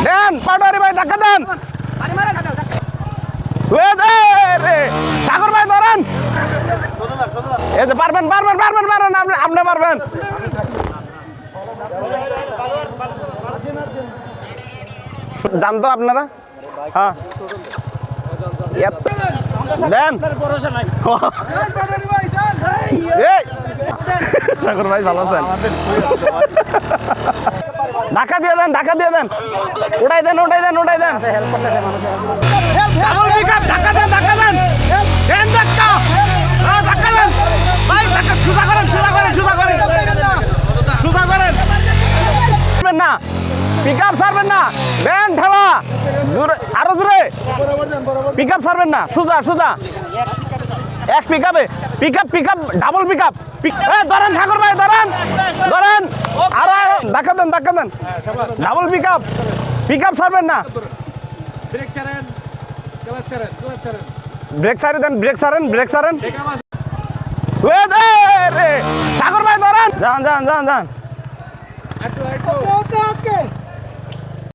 দেন পাটোয়ারি ভাই ধাক্কা দেন সাগর ভাই ধরেন এই যে পারবেন পারবেন পারবেন পারবেন আপনি পারবেন জানতো আপনারা হ্যাঁ দেন সাগর ভাই ভালো আছেন ধাক্কা দিয়ে দেন ধাক্কা দিয়ে দেন উঠাই দেন উঠাই দেন উঠাই দেন ধাক্কা দেন ধাক্কা দেন দেন ধাক্কা ধাক্কা দেন ভাই ধাক্কা সোজা করেন সোজা করেন সোজা করেন সোজা করেন না পিক আপ ছাড়বেন না দেন ঠেলা জোরে আরো জোরে পিক আপ ছাড়বেন না সোজা সোজা এক পিক আপে pick up double pick up ধরেন ঠাকুর ভাই ধরেন ধরেন আরো ধাক্কা দেন ডাবল পিক আপ ছাড়বেন না ব্রেক ছাড়েন দেন ব্রেক ছাড়েন ঠাকুর ভাই ধরেন যান যান যান যান